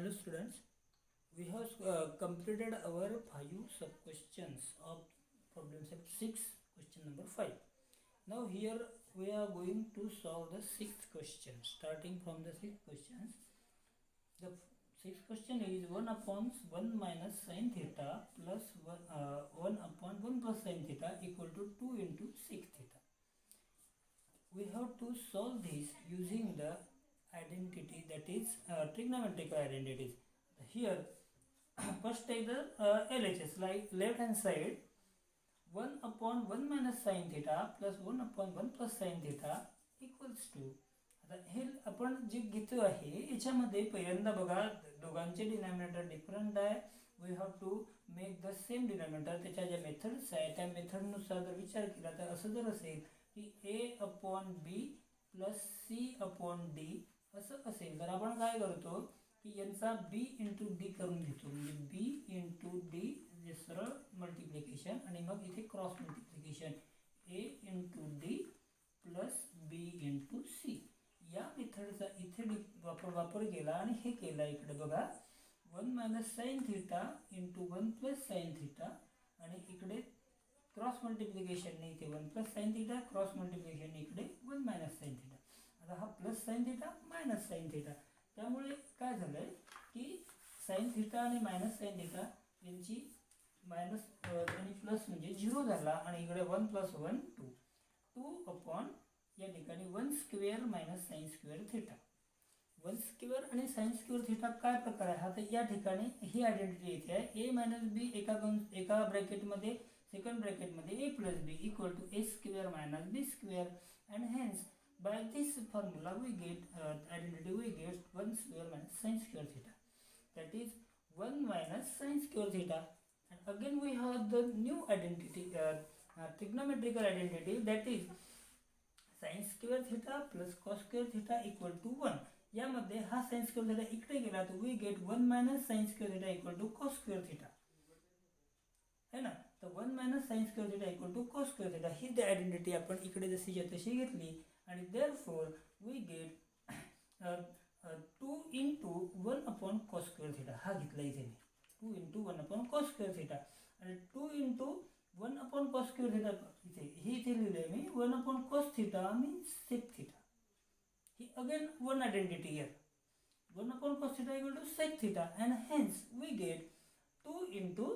Hello students, we have completed our 5 sub questions of problem set 6, question number 5. Now here we are going to solve the 6th question. Starting from the 6th questions, the 6th question is 1 upon 1 minus sin theta plus 1 upon 1 plus sin theta equal to 2 into sec theta. We have to solve this using the identity, that is trigonometrical identities. Here first take the LHS, like left hand side 1 upon 1 minus sin theta plus 1 upon 1 plus sin theta equals to. आता हे आपण जे घेतो आहे याच्यामध्ये पहिल्यांदा बघा दोघांचे डिनॉमिनेटर डिफरंट आहे. We have to make the same denominator. त्याच्या ज्या मेथड्स आहे त्या मेथडनुसार जर विचार केला तर असं जर असेल की a upon b plus c upon d असं असेल तर आपण काय करतो की यांचा b इंटू d करून घेतो. म्हणजे b इंटू d जे सरळ मल्टिप्लिकेशन आणि मग इथे cross multiplication a into d plus b into c. या मेथडचा इथे वापर केला आणि हे केला. इकडे बघा 1 minus sine theta into 1 plus sine theta आणि इकडे क्रॉस मल्टिप्लिकेशन ने इथे 1 plus sine theta, cross multiplication इकडे 1 मायनस साइन थीटा. आता हा plus sign theta minus sine theta, त्यामुळे काय झालंय की साइन थीटा आणि मायनस साइन थीटा यांची मायनस आणि प्लस म्हणजे 0 झाला आणि इकडे 1 प्लस 1 2 2 अपॉन या ठिकाणी 1 square minus sign square theta. 1 square आणि साइन स्क्वेअर थीटा काय प्रकार आहे. आता या ठिकाणी ही आयडेंटिटी येते आहे a मायनस बी एका ब्रॅकेटमध्ये सेकंड ब्रॅकेटमध्ये a plus b equal to a square minus b square and hence by this formula we get identity, we get 1 square minus sin square theta, that is 1 minus sin square theta. And again we have the new identity, trigonometrical identity, that is sin square theta plus cos square theta equal to 1. यामध्ये हा sin square theta इकडे गेला तर we get 1 minus sin square theta equal to cos square theta, है ना. तर 1 minus sin square theta equal to cos square theta he the identity आपण इकडे जशीच्या तशी घेतली आणि therefore we get 2 into 1 upon cos square theta. हा घेतला इथे मी 2 into 1 upon cos square theta आणि 2 into 1 upon cos square theta इथे लिहिले मी 1 upon cos theta means sec theta. He again one identity here, 1 upon cos theta equal to sec theta and hence we get 2 into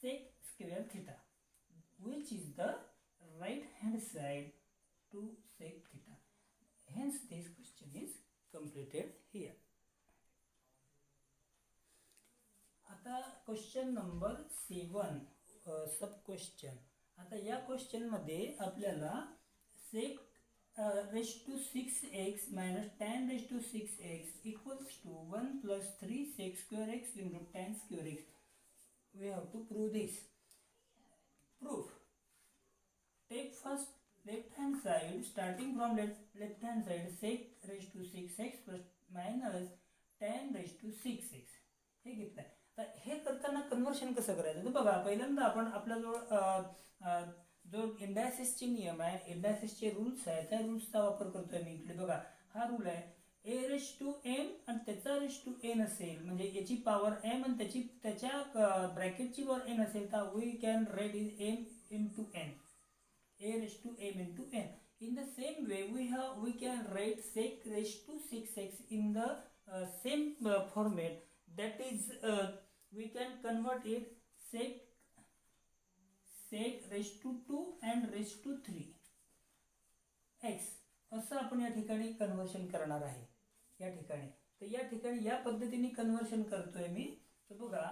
sec square theta, which is the right hand side to sec theta. Hence this question is completed here. आता question number 7 सब question. आता या question मध्ये आपल्याला sec raised to 6x minus tan raised to 6x equals to 1 plus 3 sec square x into tan square x. We have to prove this. Proof. Take first left hand side, starting from left hand side, sec raised to 6x plus minus tan raised to 6x हे घेतलं. तर हे करताना conversion कसं करायचं तर बघा पहिल्यांदा आपण आपल्याजवळ जो इंडायसिसचे नियम आहे, इंडायसिसचे रूल्स आहे, त्या रूल्सचा वापर करतोय मी. इकडे बघा हा रूल आहे a raised to m आणि त्याचा raised to n असेल म्हणजे याची पॉवर m आणि त्याच्या ब्रॅकेटची पॉवर n असेल तर we can write is m into n, a raised to m into n. In the same way we can write sec raised to 6x in the same format, that is we can convert it sec raised to 2 and raised to 3 x असं आपण या ठिकाणी conversion करणार आहे. या ठिकाणी तर या ठिकाणी या पद्धतीने कन्वर्शन करतोय मी. तर बघा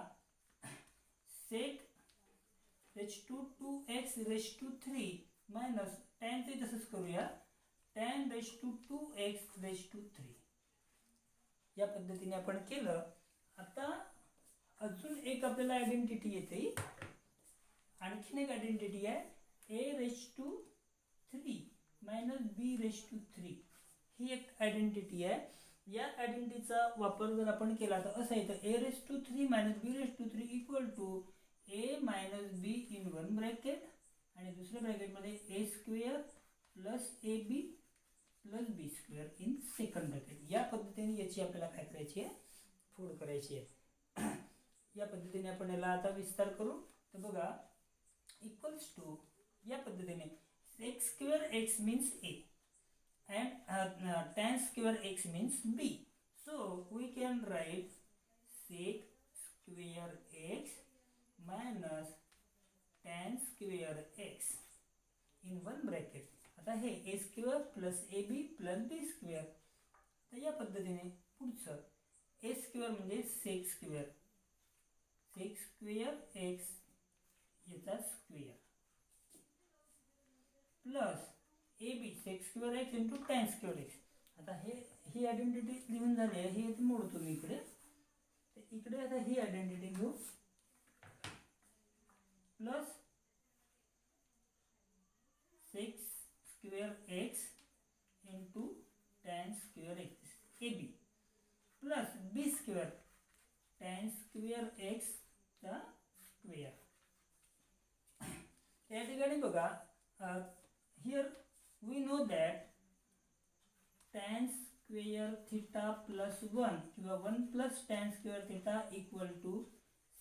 sec raised to 2x raised to 3 minus tan चे तसंच करूया tan raised to 2x raised to 3. या पद्धतीने आपण केलं. आता अजून एक आपल्याला आयडेंटिटी येते, आणखीन एक आयडेंटिटी आहे a raised to 3 minus b raised to 3. ही एक आयडेंटिटी आहे. या आयडेंटिटीचा वापर जर आपण केला तर असं येतं a raised to 3 minus b raised to 3 equal to a minus b in one bracket आणि दुसऱ्या ब्रॅकेटमध्ये a square plus ab plus b square in second bracket. या पद्धतीने याची आपल्याला काय करायची आहे फोड करायची आहे. या पद्धतीने आपण याला आता विस्तार करू. तर बघा इक्वल्स टू या पद्धतीने sec square x means a and tan square x means b. So we can write sec square x minus tan square x in one bracket. आता हे a square plus ab plus b square. तर या पद्धतीने पुढचं a square म्हणजे sec square x याचा square plus ab sec square x into tan square x. आता ही identity लिहून झाली आहे, हे मोडतो मी इकडे. तर इकडे आता ही आयडेंटिटी घेऊ plus sec square x into tan square x ab plus b square tan square x चा स्क्वेअर. या ठिकाणी बघा here we know that tan square theta plus 1 किंवा 1 plus tan square theta equal to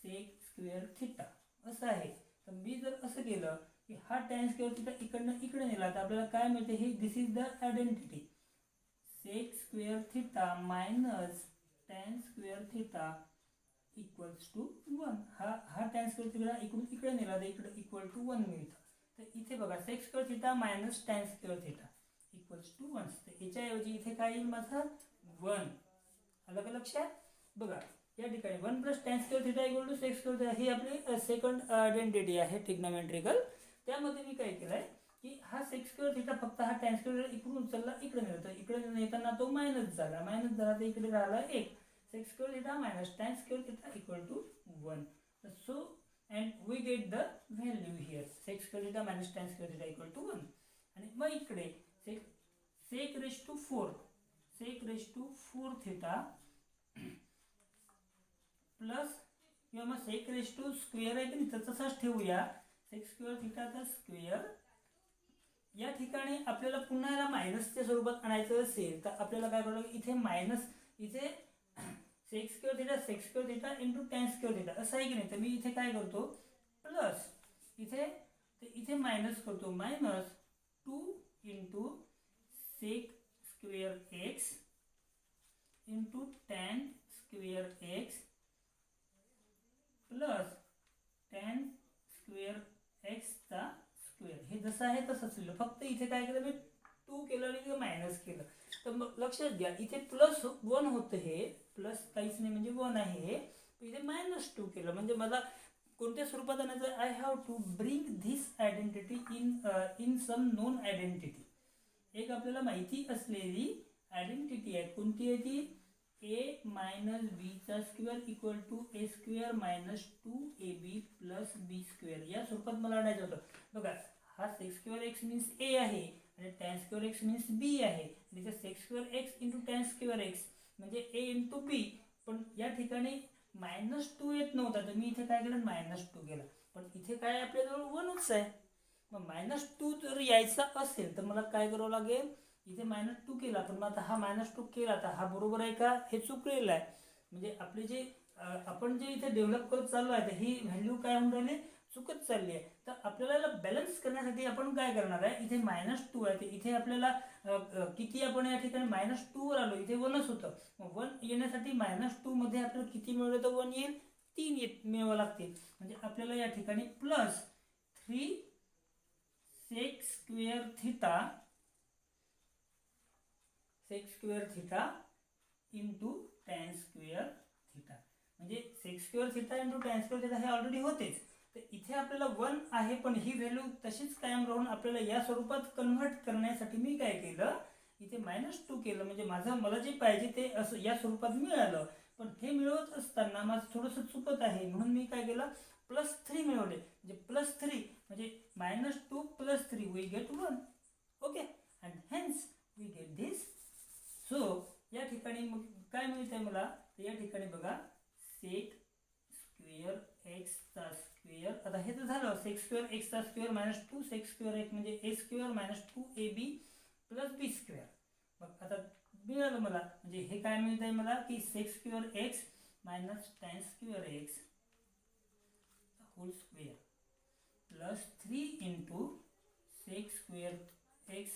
sec square theta असं आहे. तर मी जर असं केलं की हा tan square theta इकडनं इकडे नेला तर आपल्याला काय मिळते, हे this is the identity sec square theta minus tan square theta equals to 1. हा tan square theta इकडून इकडे नेला तर इकडे इक्वल टू 1 मिळतं. तर इथे बघा sec square theta minus tan square theta equals to 1. तर याच्याऐवजी इथे काय येईल माझा 1. आलं का लक्षात? बघा या ठिकाणी 1 plus tan square theta equal to sec square theta ही आपली सेकंड आयडेंटिटी आहे ट्रिग्नोमेट्रिकल. त्यामध्ये मी काय केलंय की हा sec square theta फक्त हा tan square इकडून उचलला इकडे नेला, तर इकडे नेताना तो मायनस झाला तर इकडे राहिला 1. sec square theta minus tan square theta equal to 1. So and we get the value here sec square theta minus tan square theta equal to 1. आणि मग इकडे sec raised to 4 theta plus किंवा मग sec raised to square आहे की नाही तर तसाच ठेवूया sec square theta चा स्क्वेअर. या ठिकाणी आपल्याला पुन्हा याला मायनसच्या स्वरूपात आणायचं असेल तर आपल्याला काय करावं लागेल, इथे मायनस इथे sec square theta into tan square theta असं आहे की नाही. तर मी इथे काय करतो प्लस इथे मायनस करतो minus 2 into sec square x into tan square x plus tan square x चा स्क्वेअर. हे जसं आहे तसंच लिहिलं, फक्त इथे काय केलं मी 2 केलं आणि मायनस केलं. तर मग लक्षात घ्या इथे प्लस 1 होतं, हे प्लस काहीच नाही म्हणजे 1 आहे. इथे -2 केलं म्हणजे मला कोणत्या स्वरूपात आणायचं, I have to bring this identity in some known identity. एक आपल्याला माहिती असलेली आयडेंटिटी आहे, कोणती आहे ती, a मायनस बी चा square equal to a square minus 2ab plus B square. या स्वरूपात मला आणायचं होतं. बघा हा sec square x means a आहे आणि tan square x means b आहे आणि इथे sec square x into tan square x म्हणजे a इंटू b. पण या ठिकाणी -2 येत नव्हता तर मी इथे काय केलं -2 केलं. पण इथे काय आपल्याजवळ 1च आहे. मग -2 जर यायचा असेल तर मला काय करावं लागेल, इथे -2 केला पण आता हा -2 केला तर हा बरोबर आहे का, हे चुकलेलं आहे. म्हणजे आपले जे आपण जे इथे डेव्हलप करत चाललो आहे तर ही व्हॅल्यू काय होऊन राहिली, चुकत चालली आहे. तर आपल्याला बॅलन्स करण्यासाठी आपण काय करणार आहे, इथे -2 आहे तर इथे आपल्याला किती, आपण या ठिकाणी -2 वर आलो, इथे 1च होतं. मग 1 येण्यासाठी -2 मध्ये आपल्याला किती मिळवलं तर 1 येईल, 3 मिळवावं लागतील. म्हणजे आपल्याला या ठिकाणी plus 3 sec square theta into tan square theta. म्हणजे sec square theta into tan square theta हे ऑलरेडी होतेच. तर इथे आपल्याला 1 आहे पण ही व्हॅल्यू तशीच कायम राहून आपल्याला या स्वरूपात कन्व्हर्ट करण्यासाठी मी काय केलं, इथे -2 केलं. म्हणजे मला जे पाहिजे ते असं या स्वरूपात मिळालं. पण हे मिळवत असताना माझं थोडंसं चुकत आहे म्हणून मी काय केलं +3 मिळवले. म्हणजे +3 म्हणजे -2 + 3 we get 1. Okay and hence we get this. So या ठिकाणी मग काय मिळतंय मला, या ठिकाणी बघा sec square x चा स्क्वेअर. आता हे तर झालं sec square x चा स्क्वेअर -2 sec square x म्हणजे a square -2ab plus b square. मग आता मिळालं मला, म्हणजे हे काय मिळतंय मला की sec square x minus tan square x the whole square plus 3 into sec square x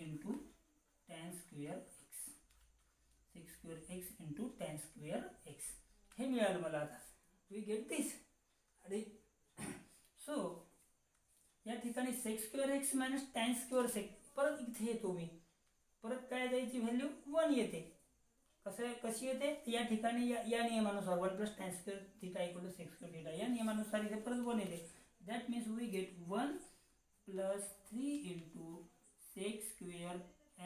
into tan square x sec square x into tan square x हे मिळालं मला आता. We get this. आणि सो या ठिकाणी sec square x minus tan square x परत इथे येतो मी. परत काय द्यायची व्हॅल्यू 1 येते. कशी येते या ठिकाणी या नियमानुसार 1 plus tan square theta equal to sec square theta या नियमानुसार इथे परत 1 येते. That means we get 1 plus 3 into sec square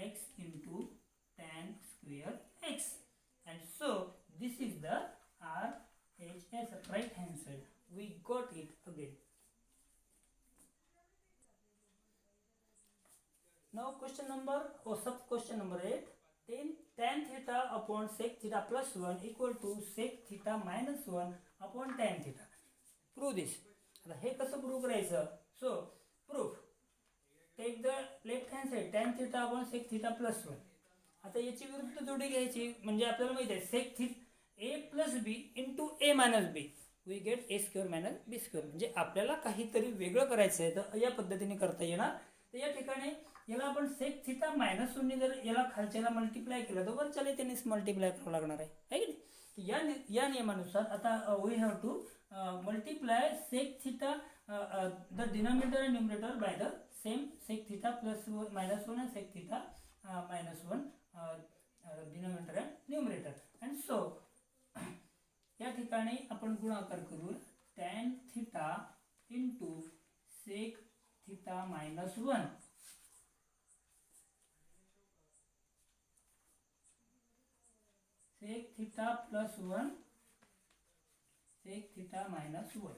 x into tan square x, and so this is the RHS, right hand side. We got it again. Now question number sub question number 8. Tan theta upon sec theta plus 1 equal to sec theta minus 1 upon tan theta. Prove this. आता हे कसं prove करायचं? So proof. Take the left hand side tan theta upon sec theta plus 1. आता याची विरुद्ध जोडी घ्यायची म्हणजे आपल्याला माहिती आहे sec theta a plus b into a minus b we get a square minus b square. म्हणजे आपल्याला काहीतरी वेगळं करायचं आहे तर या पद्धतीने करता येणार. तर या ठिकाणी याला आपण sec theta minus 1 ने जर याला खालच्याला मल्टिप्लाय केलं तर वरच्याला त्यानेच मल्टिप्लाय करावं लागणार आहे की नाही. या नियमानुसार आता we have to multiply sec theta the denominator and numerator by the same sec theta plus minus 1 and sec theta minus 1 denominator and numerator, and so या ठिकाणी आपण गुणाकार करू tan theta into sec theta minus 1 sec theta plus 1 sec theta minus 1.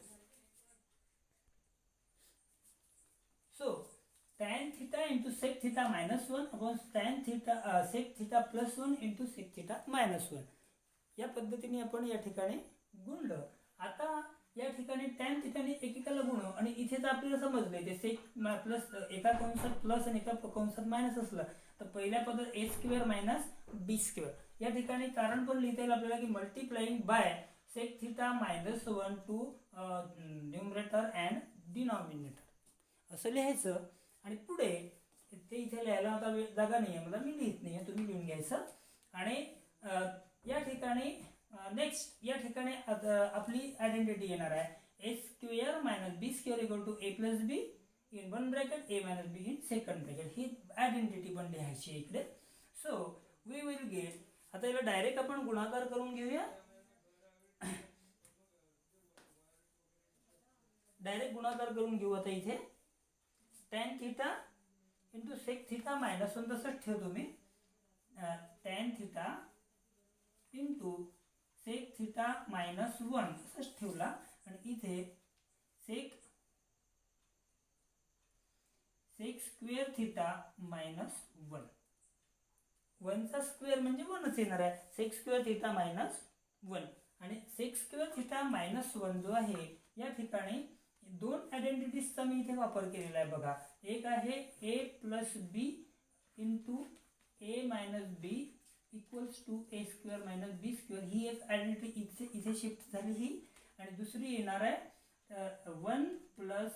So tan theta into sec theta minus 1 upon tan theta sec theta plus 1 into sec theta minus 1 या पद्धतीने आपण या ठिकाणी गुणलं. आता या ठिकाणी tan theta ने एकेकाला गुण आणि इथे तर आपल्याला समजले ते sec प्लस एका कंसात प्लस आणि एका कंसात मायनस असलं तर पहिल्या पदात a square minus b square. या ठिकाणी कारण पण लिहिता येईल आपल्याला की multiplying by sec theta minus 1 to numerator and denominator असं लिहायचं. आणि पुढे ते इथे लिहायला आता जागा नाही आहे मला, मी लिहित नाही आहे, तुम्ही लिहून घ्यायचं. आणि या ठिकाणी नेक्स्ट या ठिकाणी आपली आयडेंटिटी येणार आहे a square minus b square equal to a plus b in one bracket a minus b in second bracket. ही आयडेंटिटी पण लिहायची इकडे. So we will get. आता याला डायरेक्ट आपण गुणाकार करून घेऊया. डायरेक्ट गुणाकार करून घेऊ. आता इथे tan theta into sec theta minus 1 तसंच ठेवतो मी. tan theta into sec theta minus 1 तसंच ठेवला आणि इथे sec स्क्वेअर theta minus 1 1 चा स्क्वेअर म्हणजे 1च येणार आहे. sec स्क्वेअर theta minus 1 आणि sec स्क्वेअर theta minus 1 जो आहे या ठिकाणी दोन आयडेंटिटीजचा मी इथे वापर केलेला आहे बघा. एक आहे a plus b into a minus b equals to a square minus b square. ही एक आयडेंटिटी इथे शिफ्ट झाली ही. आणि दुसरी येणार आहे 1 plus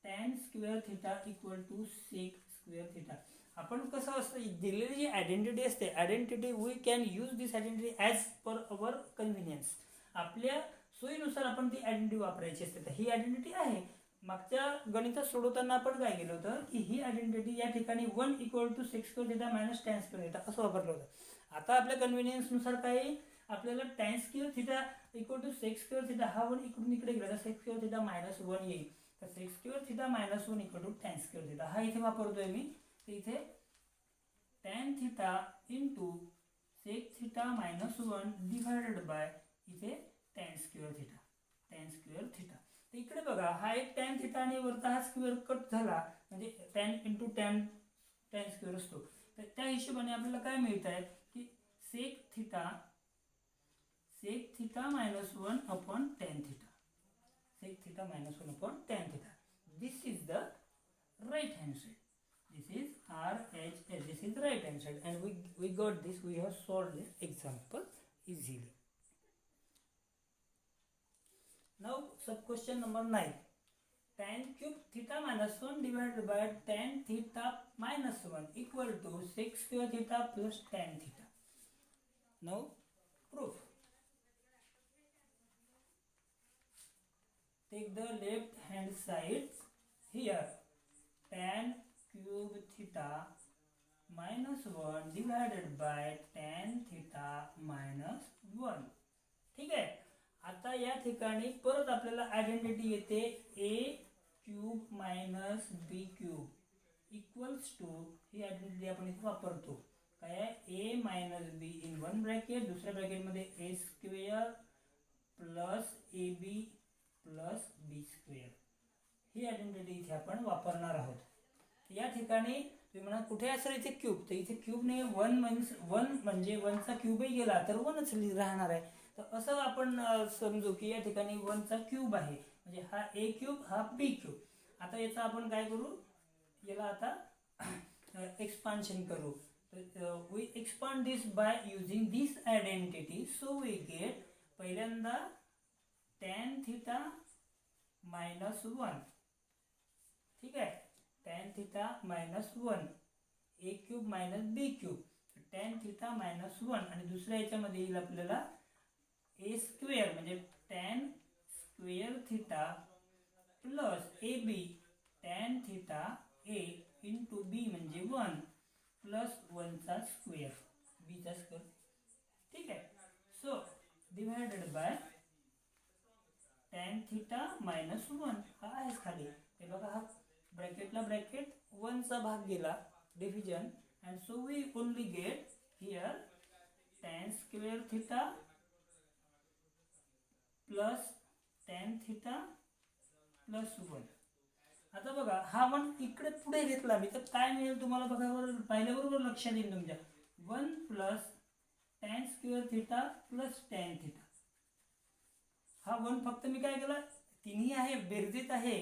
tan square theta equal to sec square theta. आपण कसं असतं दिलेली जी आयडेंटिटी असते identity we can use this identity as per our convenience. आपल्या सोयीनुसार आपण ती आयडेंटिटी वापरायची असते. तर ही आयडेंटिटी आहे. मागच्या गणितात सोडवताना आपण काय केलं होतं की ही आयडेंटिटी या ठिकाणी 1 equal to sec square theta minus tan square theta असं वापरलं होतं. आता आपल्या कन्व्हिनियन्सनुसार काय आपल्याला tan square theta equal to sec square theta हा 1 इकडून इकडे गेला तर सेक स्क्वेअर थिटा मायनस 1 येईल. तर sec square theta minus 1 equal to tan square theta हा इथे वापरतोय मी. तर इथे tan theta into sec theta minus 1 divided by इथे tan square theta tan square theta. तर इकडे बघा हा एक टॅन थिटा आणि वरचा हा स्क्वेअर कट झाला म्हणजे टॅन इंटू टॅन स्क्वेअर असतो. तर त्या हिशोबाने आपल्याला काय मिळत आहे की sec theta minus 1 upon tan theta. Sec theta minus 1 upon tan theta. This is the right hand side. This is RHS. This is right hand side, and we got this. We have solved this example easily. Now sub question number 9. Tan cube theta minus 1 divided by tan theta minus 1 equal to sec square theta plus tan theta. Now proof. Take the left hand side here. Tan cube theta minus 1 divided by tan theta minus 1. ठीक आहे. आता या ठिकाणी परत आपल्याला identity येते a cube minus b cube equals to, ही identity आपण इथे वापरतो. काय आहे, a minus b in one bracket, दुसऱ्या ब्रॅकेटमध्ये a square plus a b plus B square, ही आयडेंटिटी इथे आपण वापरणार आहोत. या ठिकाणी तुम्ही म्हणा कुठे असेल इथे क्यूब, तर इथे क्यूब नाही, वन म्हणजे वनचा क्यूबही गेला तर वनच राहणार आहे. तर असं आपण समजू की या ठिकाणी वनचा क्यूब आहे, म्हणजे हा ए क्यूब हा बी क्यूब. आता याचा आपण काय करू, याला आता एक्सपान्शन करू. We expand this by using this identity. So we get पहिल्यांदा tan थीटा मायनस 1. ठीक आहे, tan theta minus 1 a cube minus b cube, tan theta minus 1. आणि दुसऱ्या याच्यामध्ये येईल आपल्याला ए स्क्वेअर म्हणजे tan square theta plus a b tan theta a into b म्हणजे 1 प्लस 1चा स्क्वेअर बीचा स्क्वेअर. ठीक आहे. So divided by tan theta minus 1 हा आहे खाली. हे बघा, हा ब्रॅकेटला ब्रॅकेट 1चा भाग गेला division, and so we only get here tan square theta plus tan theta plus 1. आता बघा, हा 1 इकडे पुढे घेतला मी तर काय मिळेल तुम्हाला बघा, पाहिल्याबरोबर लक्षात येईल तुमच्या. 1 plus tan square theta plus tan theta. हा 1 फक्त मी काय केला, तिन्ही आहे बेरजेत आहे,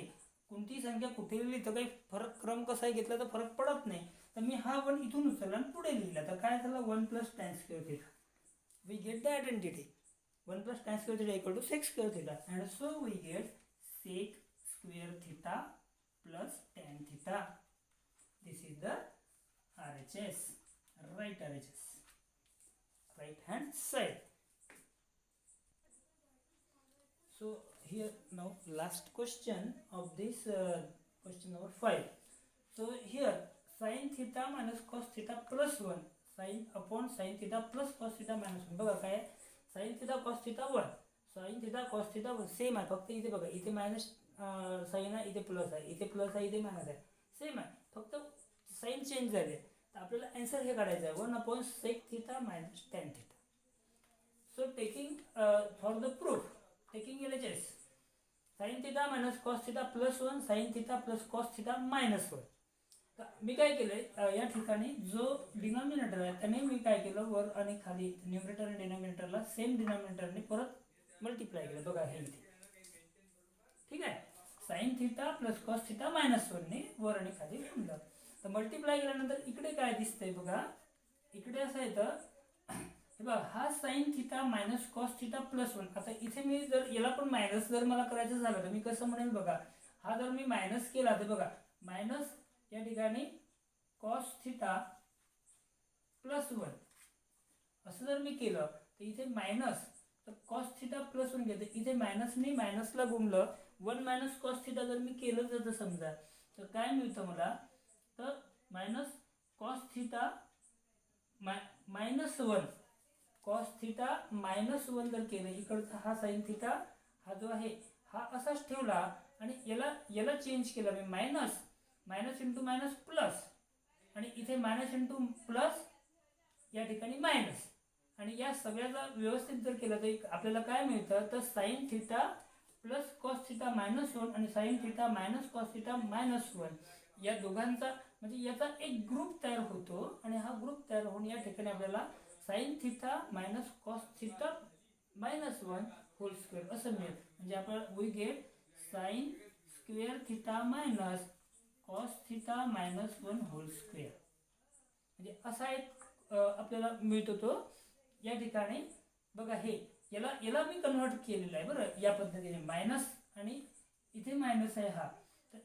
कोणती संख्या कुठे लिहिली तर काही फरक, क्रम कसाही घेतला तर फरक पडत नाही. तर मी हा 1 इथून उचलला आणि पुढे लिहिला, तर काय झालं 1 plus tan square theta. We get the identity 1 plus tan square theta equal to sec square theta, and so we get sec square theta plus tan theta. This is the RHS, right RHS, right hand side. So here now last question of this question number 5. So here sin theta minus cos theta plus 1 sin upon sin theta plus cos theta minus 1. बघा काय sin theta cos theta 1, sin theta cos theta 1 same आहे, फक्त इथे बघा इथे minus sign आहे, इथे plus आहे, इथे प्लस आहे, इथे मायनस आहे, सेम आहे, फक्त साइन चेंज झाले. तर आपल्याला आन्सर हे काढायचं आहे 1 upon sec theta minus tan theta. So taking for the proof, taking LHS, sin theta minus cos theta plus 1 sin theta plus cos theta minus 1. तर मी काय केलंय, या ठिकाणी जो डिनॉमिनेटर आहे त्याने मी काय केलं, वर आणि खाली न्यूमरेटर आणि डिनॉमिनेटरला सेम डिनॉमिनेटरने परत मल्टिप्लाय केलं. बघा हे इथे. ठीक आहे, sine theta plus cos theta minus 1 ने वर आणि खाली लिहिलं. तर मल्टिप्लाय केल्यानंतर इकडे काय दिसतंय बघा, इकडे असं येतं हे बघा, हा sign theta minus cos theta plus 1. आता इथे मी जर याला पण मायनस जर मला करायचं झालं तर मी कसं म्हणेल बघा, हा जर मी मायनस केला तर बघा मायनस या ठिकाणी कॉस थीटा प्लस 1 असं जर मी केलं तर इथे मायनस, तर कॉस थीटा प्लस 1 घेते, इथे मायनसने मायनसला गुणलं 1 मायनस कॉस थीटा जर मी केलं तर समजा, तर काय मिळतं मला, तर minus cos theta minus 1 cos theta minus 1 जर केलं, इकडचा हा साइन थीटा हा जो आहे हा असाच ठेवला आणि याला चेंज केला मी, minus minus into minus plus, आणि इथे मायनस इंटू प्लस या ठिकाणी मायनस, आणि या सगळ्याचा व्यवस्थित जर केलं तर आपल्याला काय मिळतं, तर sine theta plus cos theta minus 1 आणि sign theta minus cos theta minus 1 या दोघांचा म्हणजे याचा एक ग्रुप तयार होतो, आणि हा ग्रुप तयार होऊन या ठिकाणी आपल्याला sine theta minus cos theta minus 1 whole square असं मिळेल. म्हणजे आपण we get sine square theta minus cos theta -1 whole square. म्हणजे असा एक आपल्याला मिळतो तो. या ठिकाणी बघा हे याला मी कन्वर्ट केलेलं आहे बरं या पद्धतीने. मायनस आणि इथे मायनस आहे हा, तर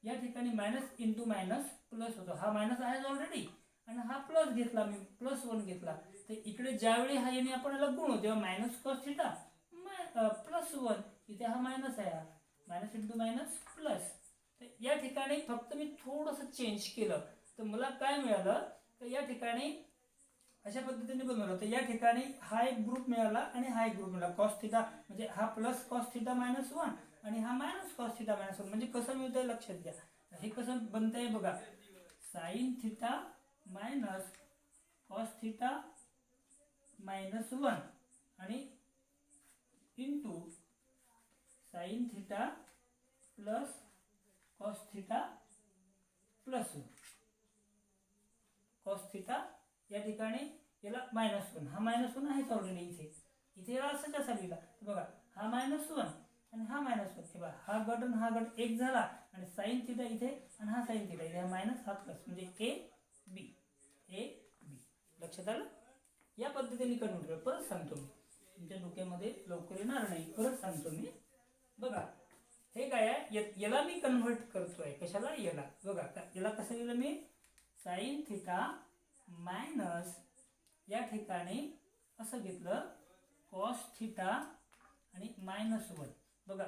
या ठिकाणी मायनस इंटू मायनस प्लस होतो. हा मायनस आहे ऑलरेडी आणि हा प्लस घेतला मी, +1 घेतला. तर इकडे ज्यावेळी हा याने आपण याला गुणू तेव्हा मायनस कॉस थिटा +1. इथे हा मायनस आहे, हा मायनस इंटू मायनस प्लस. तर या ठिकाणी फक्त मी थोडंसं चेंज केलं तर मला काय मिळालं, तर या ठिकाणी अशा पद्धतीने बनवलं. तर या ठिकाणी हा एक ग्रुप मिळाला आणि हा एक ग्रुप मिळाला. कॉस थिटा म्हणजे हा प्लस कॉस थिटा -1 आणि हा मायनस कॉस थिटा -1. म्हणजे कसं मिळतंय लक्षात घ्या. हे कसं बनतंय बघा. Sine theta minus cos theta -1 आणि into sine theta plus cos theta +1. Cos theta या ठिकाणी याला -1, हा -1 आहेच ऑलरेडी इथे याला असं कसा लिहिला बघा. हा -1 आणि हा -1. हे बघा हा गट आणि हा गट एक झाला आणि साइन थिटा इथे आणि हा साइन थिटा इथे, हा मायनस हा प्लस, म्हणजे ए बी. लक्षात आलं. या पद्धतीने कन्वर्ट करा. परत सांगतो मी, तुमच्या डोक्यामध्ये लवकर येणार नाही. परत सांगतो मी. बघा हे काय आहे, याला मी कन्वर्ट करतोय कशाला, याला. बघा याला कसं लिहिलं मी, साइन थिटा मायनस या ठिकाणी असं घेतलं कॉस थिटा आणि -1. बघा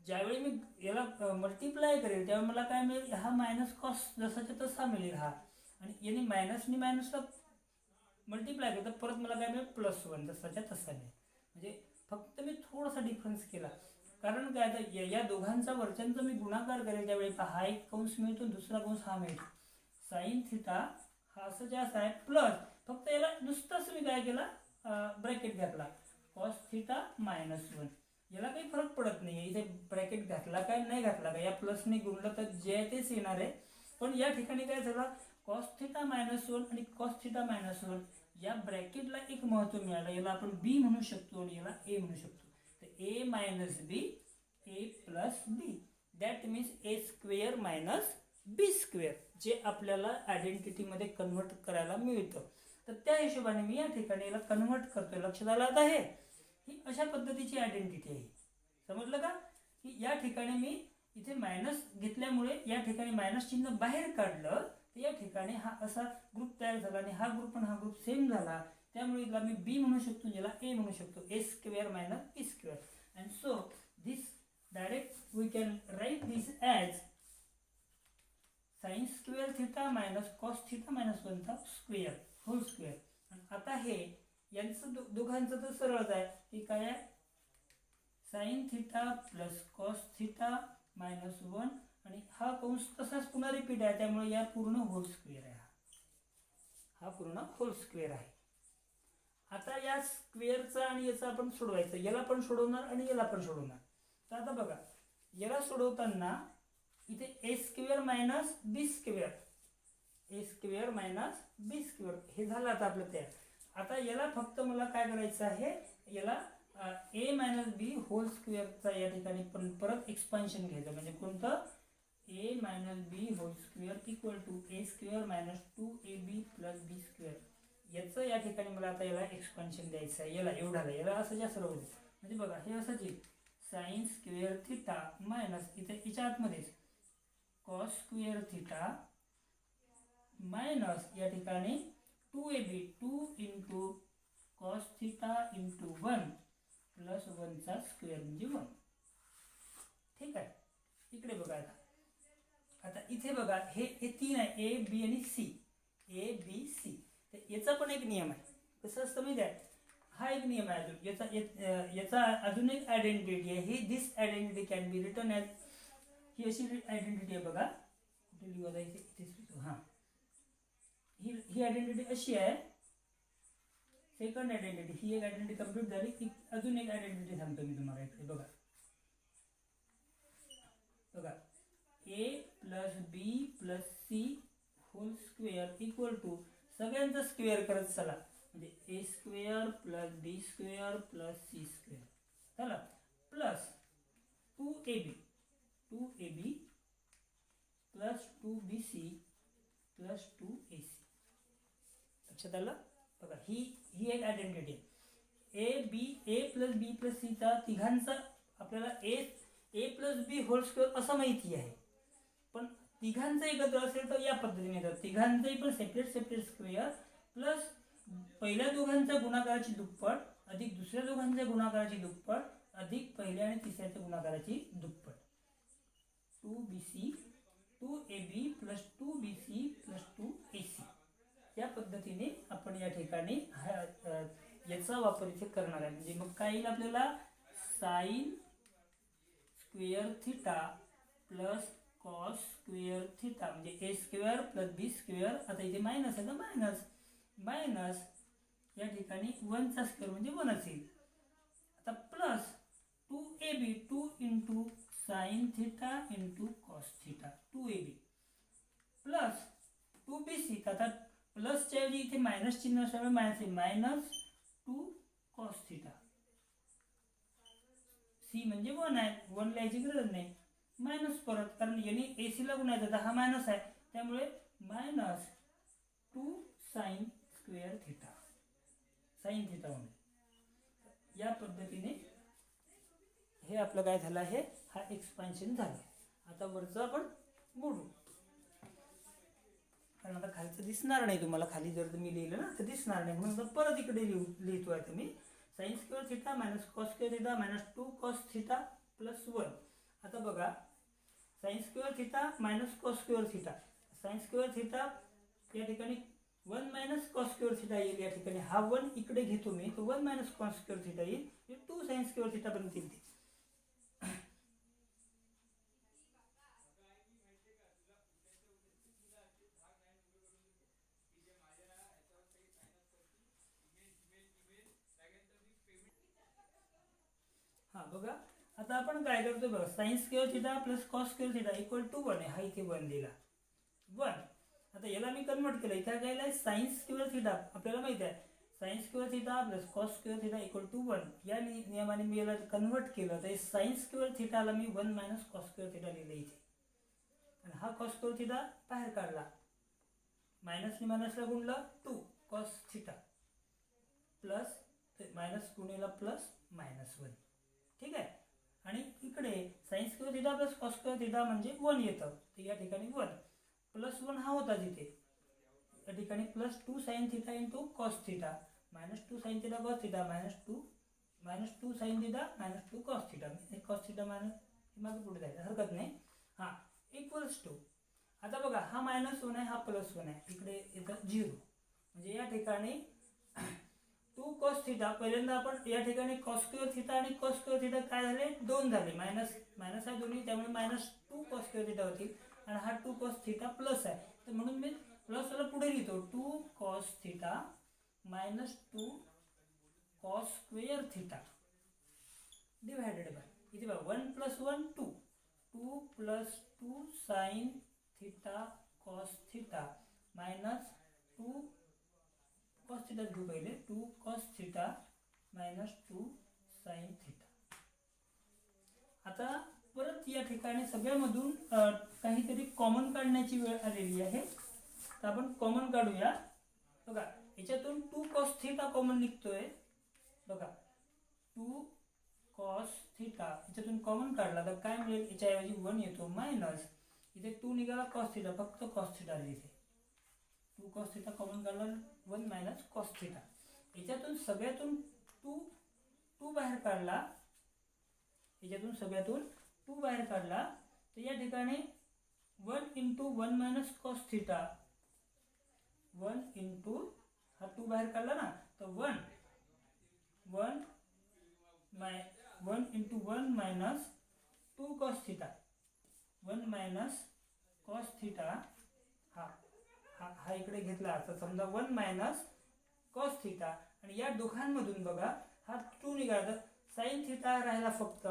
ज्यावेळी मी याला मल्टिप्लाय करेल त्यावेळी मला काय मिळेल, हा मायनस कॉस जसाच्या तसा मिळेल हा, आणि याने मायनसनी मायनसला मल्टिप्लाय केलं तर परत मला काय मिळेल +1 जसाच्या तसा मिळेल. म्हणजे फक्त मी थोडासा डिफरन्स केला. कारण काय आता या दोघांचा वरच्यांचा मी गुणाकार करेल त्यावेळी हा एक कंस मिळतो, दुसरा कंस हा मिळतो. साइन थिटा हा असं जास्त आहे प्लस, फक्त याला नुसतंच मी काय केला ब्रॅकेट घातला कॉस थिटा -1. याला काही फरक पडत नाही इथे ब्रॅकेट घातला काय नाही घातला काय, या प्लसने गुणलं तर जे आहे तेच येणार आहे. पण या ठिकाणी काय झालं, कॉस थिटा -1 आणि कॉस थिटा -1 या ब्रॅकेटला एक महत्व मिळालं. याला आपण बी म्हणू शकतो आणि याला ए म्हणू शकतो. तर a minus b, a plus b, that means a square minus b square, जे आपल्याला आयडेंटिटीमध्ये कन्वर्ट करायला मिळतं. तर त्या हिशोबाने मी या ठिकाणी याला कन्वर्ट करतोय. लक्षात आलं आता. हे ही अशा पद्धतीची आयडेंटिटी आहे. समजलं का, की या ठिकाणी मी इथे मायनस घेतल्यामुळे या ठिकाणी मायनस चिन्ह बाहेर काढलं तर या ठिकाणी हा असा ग्रुप तयार झाला आणि हा ग्रुप आणि हा ग्रुप सेम झाला. त्यामुळे याला मी बी म्हणू शकतो, याला ए म्हणू शकतो. A square minus b square. And so this direct we can write this as sine square theta minus cos theta -1 चा स्क्वेअर होल स्क्वेअर. आता हे यांचं दोघांचं तर सरळच आहे, की काय आहे, sine theta plus cos theta -1 आणि हा कंस तसाच पुन्हा रिपीट आहे, त्यामुळे या पूर्ण होल स्क्वेअर आहे. हा पूर्ण होल स्क्वेअर आहे. आता या स्क्वेअरचा आणि याचा आपण सोडवायचं. याला पण सोडवणार आणि याला पण सोडवणार. तर आता बघा याला सोडवताना इथे ए स्क्वेअर मायनस बी स्क्वेअर, ए स्क्वेअर मायनस बी स्क्वेअर हे झालं आता आपलं तयार. आता याला फक्त मला काय करायचं आहे, याला ए मायनस बी होल स्क्वेअरचा या ठिकाणी पण परत एक्सपान्शन घ्यायचं. म्हणजे कोणतं, a minus b whole square equal to a square minus 2ab plus B square. याचं या ठिकाणी मला आता याला एक्सपान्शन द्यायचं आहे. याला एवढाला याला असं जास्त राहू दे. म्हणजे बघा हे असंच येईल, साइन स्क्वेअर थिटा मायनस इथे याच्या आतमध्येच कॉस स्क्वेअर थिटा मायनस या ठिकाणी 2ab 2 into cos theta into 1 plus 1 चा स्क्वेअर म्हणजे 1. ठीक आहे. इकडे बघा आता इथे बघा हे 3 आहे, ए बी आणि सी, ए बी सी. तर याचा पण एक नियम आहे. कसं असतं माहिती आहे, हा एक नियम आहे अजून. याचा अजून एक आयडेंटिटी आहे. ही this identity can be written as, ही अशी आयडेंटिटी आहे बघा. कुठे लिहू इथे, हां ही आयडेंटिटी अशी आहे. सेकंड आयडेंटिटी, ही एक आयडेंटिटी कम्प्लीट झाली की अजून एक आयडेंटिटी सांगतो मी तुम्हाला. इकडे बघा a plus b plus c whole square equal to सगळ्यांचा स्क्वेअर करत चला. म्हणजे a square plus B square plus c square चला plus 2ab plus 2BC plus 2AC. लक्षात आलं बघा. ही एक आयडेंटिटी आहे. ए प्लस बी प्लस सीचा तिघांचा आपल्याला ए प्लस बी होल स्क्वेअर असं माहिती आहे, पण तिघांचं एकत्र असेल तर या पद्धतीने येतात. तिघांचंही पण सेपरेट स्क्वेअर प्लस पहिल्या दोघांच्या गुणाकाराची दुप्पट अधिक दुसऱ्या दोघांच्या गुणाकाराची दुप्पट अधिक पहिल्या आणि तिसऱ्याच्या गुणाकाराची दुप्पट. 2BC 2AB plus 2BC plus 2AC. या पद्धतीने आपण या ठिकाणी याचा वापर इथे करणार आहे. म्हणजे मग काय येईल आपल्याला, sign square theta plus cos square theta म्हणजे a square plus B square. आता इथे मायनस आहे तर मायनस या ठिकाणी 1चा स्क्वेअर म्हणजे 1च येईल. आता plus 2AB 2 into sine theta into cos theta 2AB plus 2BC. आता प्लसच्या ऐवजी इथे मायनस चिन्ह असल्यामुळे मायनस आहे, मायनस 2 कॉस थिटा. सी म्हणजे 1 आहे, 1 लिहायची गरज नाही, मायनस परत, कारण याने AC ला गुणायचं तर हा मायनस आहे, त्यामुळे minus 2 sign square theta, sine theta म्हणून. या पद्धतीने हे आपलं काय झालं आहे, हा एक्सपान्शन झालं. आता वरचं आपण मोडू, कारण आता खालचं दिसणार नाही तुम्हाला. खाली जर मी लिहिलं ना तर दिसणार नाही, म्हणून परत इकडे लिहितो आहे तुम्ही. Sign square theta minus cos square theta minus 2 cos theta plus 1. आता बघा, sine square theta minus cos square theta, sign square theta या ठिकाणी 1 मायनस कॉस स्क्वेअर थिटा येईल. या ठिकाणी हा 1 इकडे घेतो मी, तो 1 मायनस कॉस स्क्वेअर थिटा येईल, 2 साइन स्क्वेअर थिटा पर्यंत येईल. हा बघा, आता आपण काय करतो बघा, sine square theta plus cos square theta equal to 1 आहे. हा इथे 1 दिला 1. आता याला मी कन्वर्ट केलं, इथे काय आहे साइन स्क्वेअर थिटा. आपल्याला माहिती आहे sine square theta plus cos square theta equal to 1. या नियमाने मी याला कन्वर्ट केलं तर साइन स्क्वेअर थिटाला मी 1 मायनस कॉस स्क्वेअर थिटा लिहिलं इथे, आणि हा कॉस स्क्वेअर थिटा बाहेर काढला, मायनसने मायनसला गुणलं 2 कॉस थिटा प्लस मायनस गुणिला प्लस मायनस 1. ठीक आहे. आणि इकडे sine square theta plus cos square theta म्हणजे 1 येतं, तर या ठिकाणी 1 प्लस 1 हा होता तिथे, या ठिकाणी plus 2 sine theta into cos theta minus 2 sine theta cos theta minus 2 sine theta minus 2 cos theta. Cos theta minus मागे पुढे जायचं हरकत नाही. हां, इक्वल्स टू. आता बघा, हा मायनस 1 आहे, हा प्लस 1 आहे, इकडे येतं 0. म्हणजे या ठिकाणी 2 कॉस थिटा, पहिल्यांदा आपण या ठिकाणी कॉस स्क्वेअर थिटा आणि कॉस स्क्वेअर थिटा काय झाले, 2 झाले, मायनस मायनस आहे दोन्ही, त्यामुळे मायनस 2 कॉस स्क्वेअर थिटा होतील. आणि हा 2 कॉस थिटा प्लस आहे, तर म्हणून मी प्लसला पुढे लिहितो 2 cos theta minus 2 cos square theta divided by इथे बघा 1 plus 1 2 2 plus 2 sine theta cos theta minus 2 cos theta घेऊ पहिले, 2 cos theta minus 2 sine theta. आता परत या ठिकाणी सगळ्यामधून काहीतरी कॉमन काढण्याची वेळ आलेली आहे, तर आपण कॉमन काढूया. बघा, याच्यातून 2 कॉस थिटा कॉमन निघतोय. बघा, 2 कॉस थिटा याच्यातून कॉमन काढला तर काय मिळेल, याच्याऐवजी 1 येतो, मायनस इथे 2 निघाला कॉस थिटा, फक्त कॉस थिटा इथे 2 कॉस थिटा कॉमन काढला, 1 मायनस कॉस थिटा. याच्यातून सगळ्यातून 2 बाहेर काढला, याच्यातून सगळ्यातून 2 बाहेर काढला, तर या ठिकाणी 1 into 1 minus cos theta, 1 into हा 2 बाहेर काढला ना, तर 1 into 1 minus 2 cos theta, 1 minus cos theta. हा इकडे घेतला तर समजा 1 मायनस कॉस थिटा, आणि या दोघांमधून बघा हा 2 निघाला तर साइन थिटा राहिला फक्त,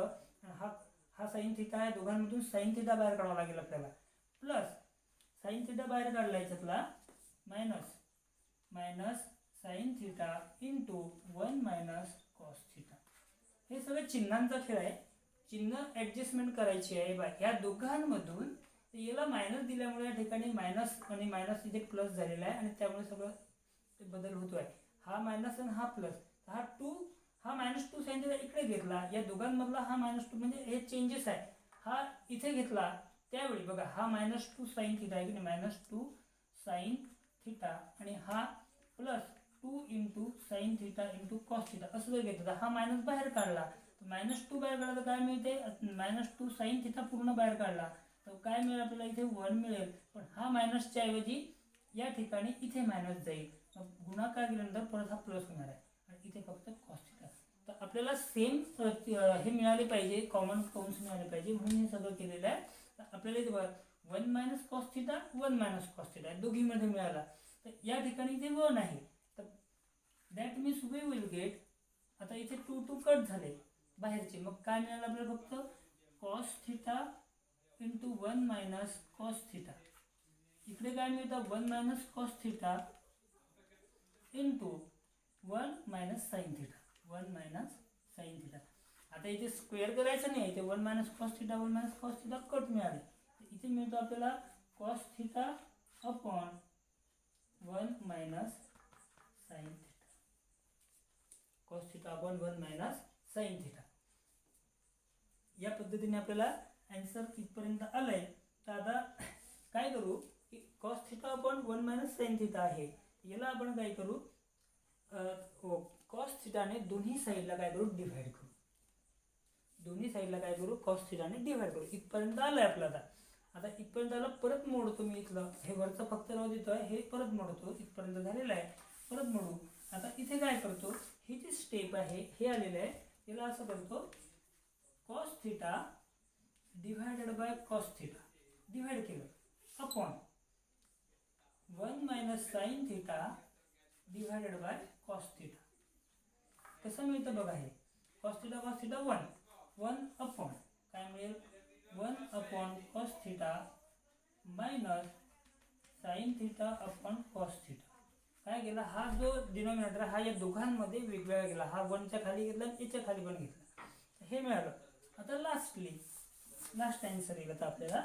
हा साइन थिटा आहे, दोघांमधून साइन थिटा बाहेर काढावा लागेल आपल्याला, प्लस साइन थिटा बाहेर काढला याच्यातला, minus sine theta into 1 minus cos theta. हे सगळं चिन्हांचा खेळ आहे, चिन्ह ॲडजस्टमेंट करायची आहे. बा ह्या दोघांमधून तर याला मायनस दिल्यामुळे या ठिकाणी मायनस आणि मायनस इथे प्लस झालेला आहे आणि त्यामुळे सगळं ते बदल होतोय. हा मायनस आणि हा प्लस, हा टू, हा -2 साइन थिटा इकडे घेतला, या दोघांमधला हा -2 म्हणजे हे चेंजेस आहे. हा इथे घेतला त्यावेळी बघा हा -2 साइन थिटा आहे की नाही, -2 साइन थिटा आणि हा +2 into sine theta into cos theta असं जर घेतलं तर हा मायनस बाहेर काढला, -2 बाहेर काढला तर काय मिळते, -2 साइन थिटा पूर्ण बाहेर काढला तर काय मिळेल आपल्याला, इथे 1 मिळेल. पण हा मायनसच्या ऐवजी या ठिकाणी इथे मायनस जाईल, गुणाकार केल्यानंतर परत हा प्लस होणार आहे आणि इथे फक्त कॉस थिटा. तर आपल्याला सेम हे मिळाले पाहिजे, कॉमन कंस मिळाले पाहिजे म्हणून हे सगळं केलेलं आहे. तर आपल्याला इथे बघा 1 minus cos theta 1 minus cos theta दोघीमध्ये मिळाला, तर या ठिकाणी इथे 1 आहे. तर that means we will get, आता इथे 2 कट झाले बाहेरचे, मग काय मिळालं आपल्याला, फक्त cos theta into 1 minus cos theta. इकडे काय मिळतं 1 minus cos theta into 1 minus sine theta, 1 minus sine theta. आता इथे स्क्वेअर करायचं नाही, इथे 1 minus cos theta 1 minus cos theta cut मिळाले. इथे मिळतो आपल्याला cos theta upon 1 minus sine theta, cos theta upon 1 minus sine theta. या पद्धतीने आपल्याला आन्सर इथपर्यंत आलंय. तर आता काय करू की cos theta upon 1 minus sine theta आहे, याला आपण काय करू, कॉस थिटाने दोन्ही साईडला काय करू, डिव्हाइड करू. दोन्ही साईडला काय करू, कॉस थिटाने डिव्हाइड करू. इथपर्यंत आलंय आपलं. आता इथपर्यंत आलं, परत मोडतो मी इथलं, हे वरचं फक्त राहू देतोय, हे परत मोडतो. इथपर्यंत झालेलं आहे, परत मोडू. आता इथे काय करतो, ही जी स्टेप आहे हे आलेलं आहे, याला असं करतो cos theta divided by cos theta, divide केलं upon 1 minus sine theta divided by cos theta. कसं मिळतं बघा, हे कॉस थिटा 1 अपॉन काय मिळेल, 1 upon cos theta minus sine theta upon cos theta. काय केला, हा जो डिनॉमिनेटर हा या दोघांमध्ये वेगवेगळा गेला, हा 1च्या खाली घेतला आणि याच्या खाली पण घेतला, हे मिळालं. आता लास्ट आन्सर येईल आता आपल्याला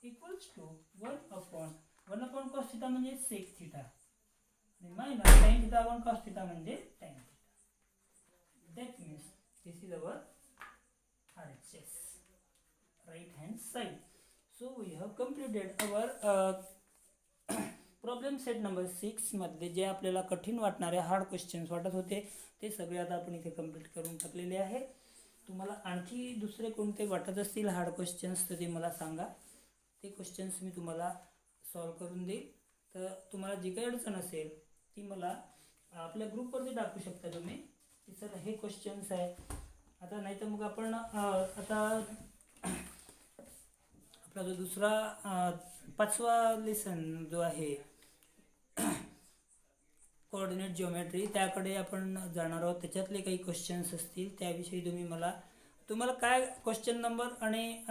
equals to 1 upon cos theta म्हणजे सेक थिटा आणि minus sine theta upon cos theta म्हणजे tan theta. That means this is our RHS, right hand side. So we have completed our problem set number 6 मध्ये जे आपल्याला कठीण वाटणारे hard questions वाटत होते ते सगळे आता आपण इथे कंप्लीट करून टाकलेले आहे. तुम्हाला आणखी दुसरे कोणते वाटत असतील हार्ड क्वेश्चन्स तर ते मला सांगा, ते क्वेश्चन्स मी तुम्हाला सॉल्व करून देईल. तर तुम्हाला जी काही अडचण असेल ती मला आपल्या ग्रुपवरती टाकू शकता तुम्ही की सर हे क्वेश्चन्स आहे. आता नाही तर मग आपण आता आपला जो दुसरा 5वा लेसन जो आहे कोऑर्डिनेट जिओमेट्री त्याकडे आपण जाणार आहोत. त्याच्यातले काही क्वेश्चन्स असतील त्याविषयी तुम्हाला काय क्वेश्चन नंबर आणि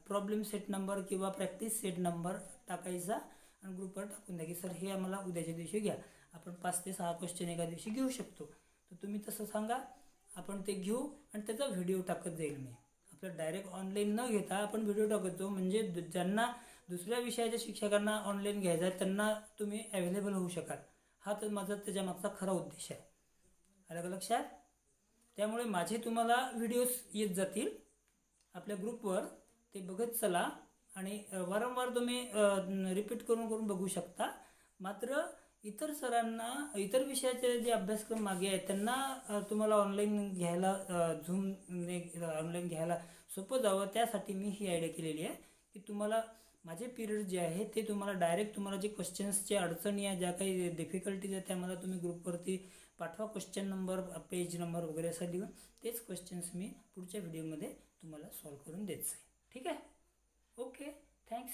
प्रॉब्लेम सेट नंबर किंवा प्रॅक्टिस सेट नंबर टाकायचा आणि ग्रुपवर टाकून द्या की सर हे आम्हाला उद्याच्या दिवशी घ्या. आपण 5 ते 6 क्वेश्चन एका दिवशी घेऊ शकतो. तर तुम्ही तसं सांगा, आपण ते घेऊ आणि त्याचा व्हिडिओ टाकत जाईल मी. आपलं डायरेक्ट ऑनलाईन न घेता आपण व्हिडिओ टाकत जाऊ, म्हणजे ज्यांना दुसऱ्या विषयाच्या शिक्षकांना ऑनलाईन घ्यायचं आहे त्यांना तुम्ही अवेलेबल होऊ शकाल. हा तर माझा त्याच्या मागचा खरा उद्देश आहे. आलं का लक्षात? त्यामुळे माझे तुम्हाला व्हिडिओज येत जातील आपल्या ग्रुपवर, ते बघत चला आणि वारंवार तुम्ही रिपीट करून बघू शकता. मात्र इतर सरांना इतर विषयाचे जे अभ्यासक्रम मागे आहेत त्यांना तुम्हाला ऑनलाईन घ्यायला ऑनलाईन घ्यायला सोपं जावं त्यासाठी मी ही आयडिया केलेली आहे की तुम्हाला माझे पिरियड जे आहे ते तुम्हाला डायरेक्ट तुम्हाला जे क्वेश्चन्सचे अडचणी आहे, ज्या काही डिफिकल्टीज आहेत त्या मला तुम्ही ग्रुपवरती पाठवा, क्वेश्चन नंबर पेज नंबर वगैरे असं लिहून तेच क्वेश्चन्स मी पुढच्या व्हिडिओमध्ये तुम्हाला सॉल्व करून देत जाईल. ठीक आहे? Okay, thanks.